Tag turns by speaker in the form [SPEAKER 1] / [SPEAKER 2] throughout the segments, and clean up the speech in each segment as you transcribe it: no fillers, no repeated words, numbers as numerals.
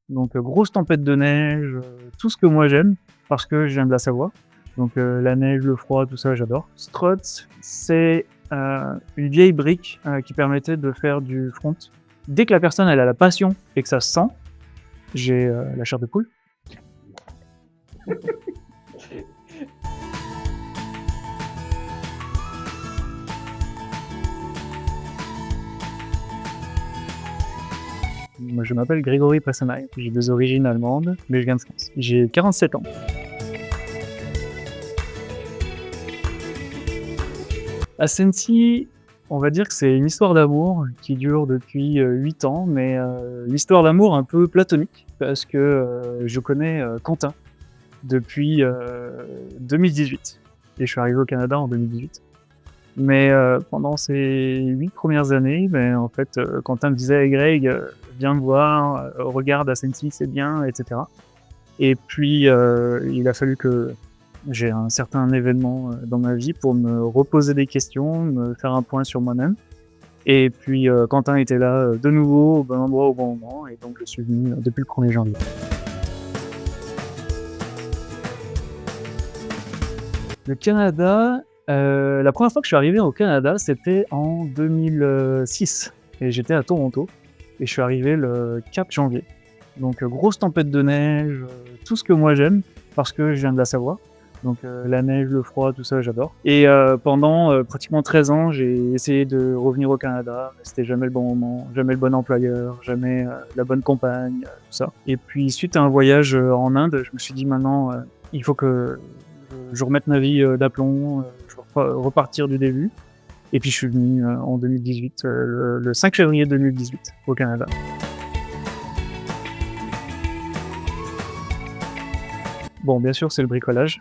[SPEAKER 1] Donc grosse tempête de neige, tout ce que moi j'aime, parce que je viens de la Savoie. Donc la neige, le froid, tout ça, j'adore. Struts, c'est une vieille brique qui permettait de faire du front. Dès que la personne elle a la passion et que ça se sent, j'ai la chair de poule. Moi, je m'appelle Grégory Passanay, j'ai des origines allemandes, mais je viens de France. J'ai 47 ans. Ascensi, on va dire que c'est une histoire d'amour qui dure depuis 8 ans, mais l'histoire d'amour un peu platonique, parce que je connais Quentin depuis 2018, et je suis arrivé au Canada en 2018. Mais pendant ces 8 premières années, en fait, Quentin me disait: «Hey Greg, viens me voir, regarde Ascensi, c'est bien», et cetera. Et puis il a fallu que j'ai un certain événement dans ma vie pour me reposer des questions, me faire un point sur moi-même. Et puis Quentin était là de nouveau, au bon endroit, au bon moment, et donc je suis venu depuis le 1er janvier. Le Canada, la première fois que je suis arrivé au Canada, c'était en 2006 et j'étais à Toronto et je suis arrivé le 4 janvier. Donc grosse tempête de neige, tout ce que moi j'aime parce que je viens de la Savoie. Donc la neige, le froid, tout ça, j'adore. Et pendant pratiquement 13 ans, j'ai essayé de revenir au Canada, mais c'était jamais le bon moment, jamais le bon employeur, jamais la bonne compagne, tout ça. Et puis suite à un voyage en Inde, je me suis dit maintenant, il faut que je remette ma vie d'aplomb, je veux repartir du début. Et puis je suis venu en 2018, le 5 février 2018, au Canada. Bon, bien sûr, c'est le bricolage.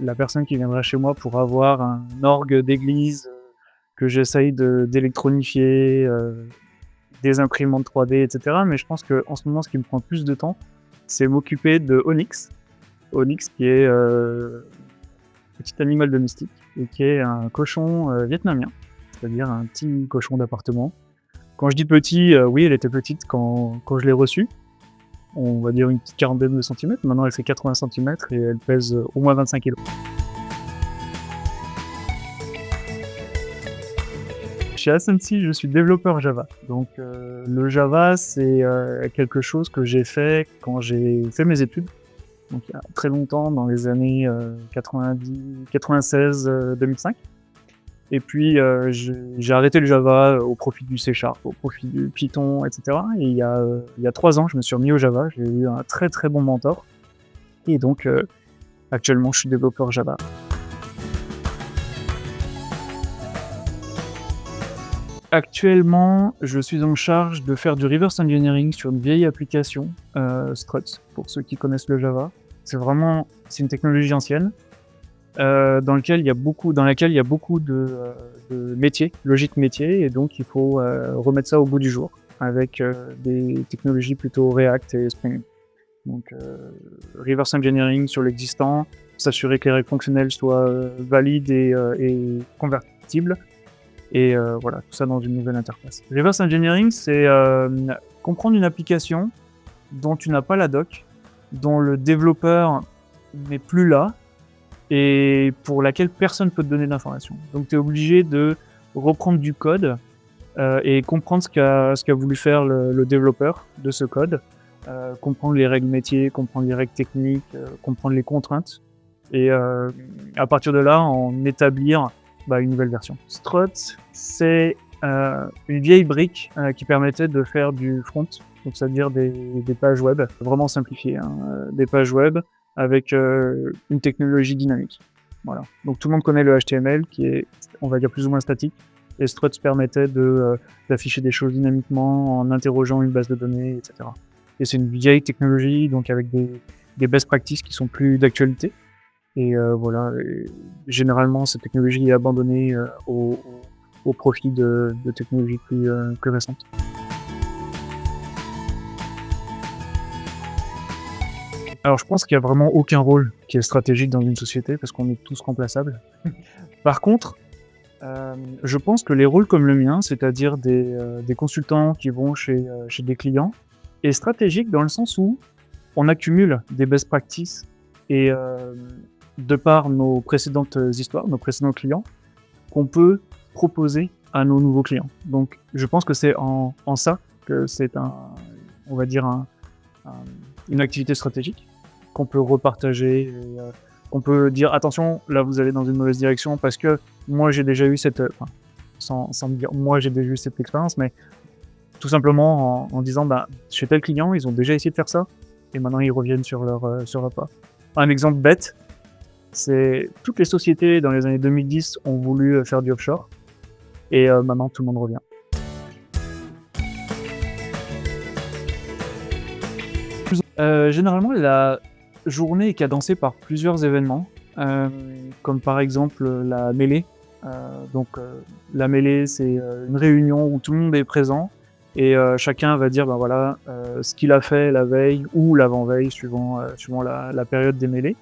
[SPEAKER 1] La personne qui viendra chez moi pour avoir un orgue d'église que j'essaye d'électronifier, des imprimantes 3D, etc. Mais je pense qu'en ce moment, ce qui me prend plus de temps, c'est m'occuper de Onyx. Onyx qui est petit animal domestique et qui est un cochon vietnamien, c'est-à-dire un petit cochon d'appartement. Quand je dis petit, oui, elle était petite quand je l'ai reçue. On va dire une petite quarantaine de centimètres. Maintenant, elle fait 80 centimètres et elle pèse au moins 25 kg. Chez Ascensi, je suis développeur Java. Donc, le Java, c'est quelque chose que j'ai fait quand j'ai fait mes études. Donc, il y a très longtemps, dans les années 96, 2005. Et puis, j'ai arrêté le Java au profit du C#, au profit du Python, etc. Et il y a 3 ans, je me suis remis au Java. J'ai eu un très très bon mentor. Et donc, actuellement, je suis développeur Java. Actuellement, je suis en charge de faire du reverse engineering sur une vieille application, Struts, pour ceux qui connaissent le Java. C'est une technologie ancienne. Dans laquelle il y a beaucoup de métiers, logique métier, et donc il faut remettre ça au goût du jour avec des technologies plutôt React et Spring. Donc reverse engineering sur l'existant, s'assurer que les règles fonctionnelles soient valides et convertibles, et voilà, tout ça dans une nouvelle interface. Reverse engineering, c'est comprendre une application dont tu n'as pas la doc, dont le développeur n'est plus là, et pour laquelle personne ne peut te donner d'informations. Donc tu es obligé de reprendre du code et comprendre ce qu'a voulu faire le développeur de ce code, comprendre les règles métiers, comprendre les règles techniques, comprendre les contraintes, et à partir de là, en établir une nouvelle version. Struts, c'est une vieille brique qui permettait de faire du front, donc c'est-à-dire des pages web, vraiment simplifiées, des pages web, avec une technologie dynamique. Voilà. Donc tout le monde connaît le HTML qui est, on va dire, plus ou moins statique, et Struts permettait d'afficher des choses dynamiquement en interrogeant une base de données, etc. Et c'est une vieille technologie, donc avec des best practices qui sont plus d'actualité. Et voilà, et généralement cette technologie est abandonnée au profit de technologies plus récentes. Alors je pense qu'il n'y a vraiment aucun rôle qui est stratégique dans une société parce qu'on est tous remplaçables. Par contre, je pense que les rôles comme le mien, c'est-à-dire des consultants qui vont chez des clients et stratégique dans le sens où on accumule des best practices et de par nos précédentes histoires, nos précédents clients, qu'on peut proposer à nos nouveaux clients. Donc, je pense que c'est en ça que c'est on va dire une activité stratégique qu'on peut repartager et qu'on peut dire attention, là vous allez dans une mauvaise direction parce que moi j'ai déjà eu cette, sans me dire moi j'ai déjà eu cette expérience, mais tout simplement en disant bah, chez tel client ils ont déjà essayé de faire ça et maintenant ils reviennent sur leur pas. Un exemple bête, c'est toutes les sociétés dans les années 2010 ont voulu faire du offshore et maintenant tout le monde revient. Généralement, la journée est cadencée par plusieurs événements, comme par exemple la mêlée. La mêlée, c'est une réunion où tout le monde est présent et chacun va dire ben voilà, ce qu'il a fait la veille ou l'avant-veille, suivant la période des mêlées.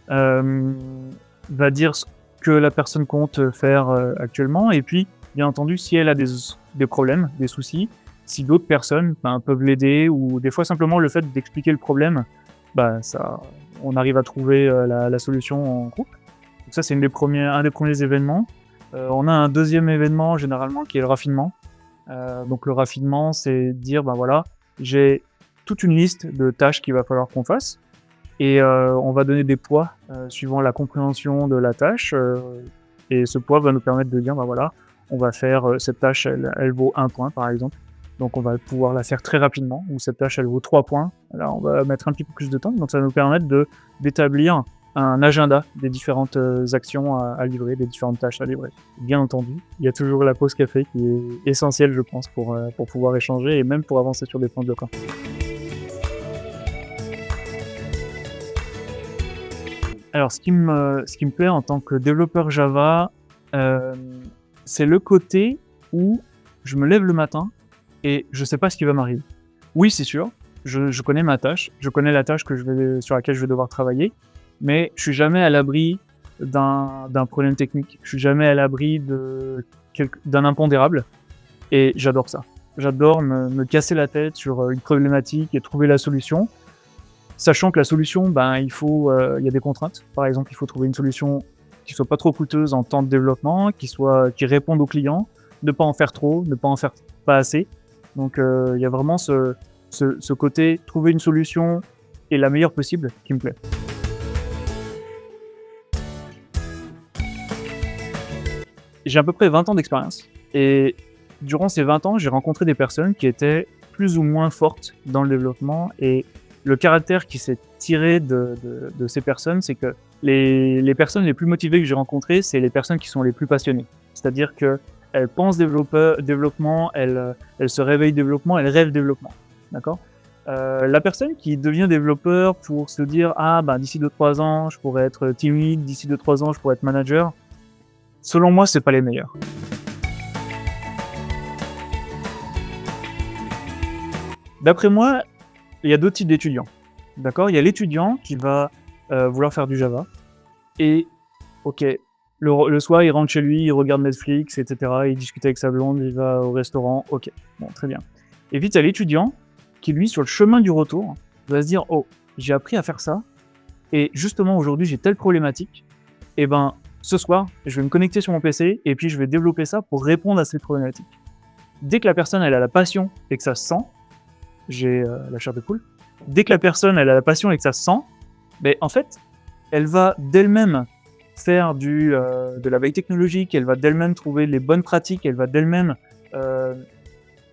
[SPEAKER 1] Va dire ce que la personne compte faire actuellement et puis, bien entendu, si elle a des problèmes, des soucis, si d'autres personnes peuvent l'aider ou des fois simplement le fait d'expliquer le problème, on arrive à trouver la solution en groupe. Donc ça, c'est un des premiers événements. On a un deuxième événement généralement qui est le raffinement. Donc le raffinement, c'est dire ben voilà, j'ai toute une liste de tâches qu'il va falloir qu'on fasse et on va donner des poids suivant la compréhension de la tâche et ce poids va nous permettre de dire ben voilà, on va faire cette tâche, elle vaut 1 point par exemple. Donc on va pouvoir la faire très rapidement, ou cette tâche elle vaut 3 points. Là on va mettre un petit peu plus de temps, donc ça va nous permettre d'établir un agenda des différentes actions à livrer, des différentes tâches à livrer. Bien entendu, il y a toujours la pause café qui est essentielle je pense pour pouvoir échanger et même pour avancer sur des points bloquants. Alors ce qui me plaît en tant que développeur Java, c'est le côté où je me lève le matin et je sais pas ce qui va m'arriver. Oui, c'est sûr, je connais ma tâche, je connais la tâche sur laquelle je vais devoir travailler, mais je suis jamais à l'abri d'un problème technique. Je suis jamais à l'abri d'un impondérable, et j'adore ça. J'adore me casser la tête sur une problématique et trouver la solution, sachant que la solution, il y a des contraintes. Par exemple, il faut trouver une solution qui soit pas trop coûteuse en temps de développement, qui réponde aux clients, ne pas en faire trop, ne pas en faire pas assez. Donc il y a vraiment ce côté trouver une solution et la meilleure possible qui me plaît. J'ai à peu près 20 ans d'expérience et durant ces 20 ans, j'ai rencontré des personnes qui étaient plus ou moins fortes dans le développement et le caractère qui s'est tiré de ces personnes, c'est que les personnes les plus motivées que j'ai rencontrées, c'est les personnes qui sont les plus passionnées. C'est-à-dire que elles pensent développement, elles se réveillent développement, elles rêvent développement. D'accord ? La personne qui devient développeur pour se dire d'ici 2-3 ans, je pourrais être team lead, d'ici 2-3 ans, je pourrais être manager, selon moi, c'est pas les meilleurs. D'après moi, il y a 2 types d'étudiants. D'accord ? Il y a l'étudiant qui va vouloir faire du Java et ok, le soir, il rentre chez lui, il regarde Netflix, etc. Il discute avec sa blonde, il va au restaurant. Ok, bon, très bien. Et vite, il y a l'étudiant qui, lui, sur le chemin du retour, va se dire « Oh, j'ai appris à faire ça, et justement, aujourd'hui, j'ai telle problématique. Et ce soir, je vais me connecter sur mon PC, et puis je vais développer ça pour répondre à cette problématique. » Dès que la personne, elle a la passion et que ça se sent, j'ai la chair de poule. Dès que la personne, elle a la passion et que ça se sent, en fait, elle va d'elle-même faire de la veille technologique, elle va d'elle-même trouver les bonnes pratiques, elle va d'elle-même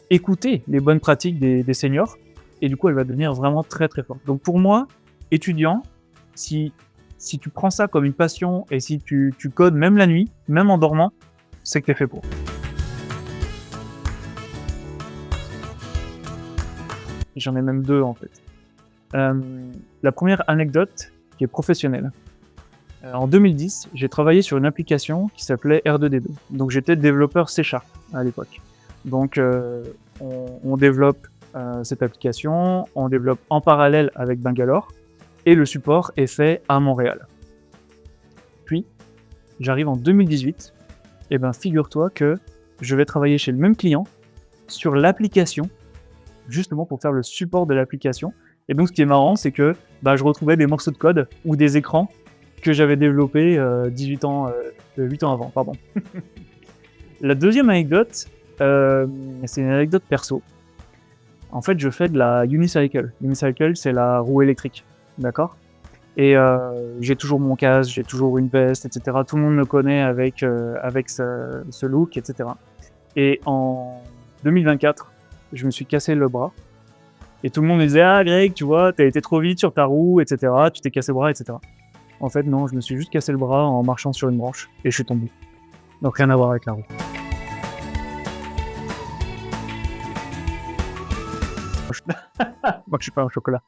[SPEAKER 1] écouter les bonnes pratiques des seniors, et du coup elle va devenir vraiment très très forte. Donc pour moi, étudiant, si tu prends ça comme une passion et si tu codes même la nuit, même en dormant, c'est que t'es fait pour. J'en ai même 2 en fait. La première anecdote qui est professionnelle. En 2010, j'ai travaillé sur une application qui s'appelait R2D2. Donc j'étais développeur C# à l'époque. Donc on développe cette application, on développe en parallèle avec Bangalore, et le support est fait à Montréal. Puis, j'arrive en 2018, et figure-toi que je vais travailler chez le même client sur l'application justement pour faire le support de l'application. Et donc, ce qui est marrant, c'est que je retrouvais des morceaux de code ou des écrans que j'avais développés 8 ans avant, pardon. La deuxième anecdote, c'est une anecdote perso. En fait, je fais de la unicycle. Unicycle, c'est la roue électrique, d'accord? Et j'ai toujours mon casque, j'ai toujours une veste, etc. Tout le monde me connaît avec ce look, etc. Et en 2024, je me suis cassé le bras. Et tout le monde me disait « Ah Greg, tu vois, t'as été trop vite sur ta roue, etc. Tu t'es cassé le bras, etc. » En fait, non, je me suis juste cassé le bras en marchant sur une branche et je suis tombé. Donc rien à voir avec la roue. Moi, je suis pas un chocolat.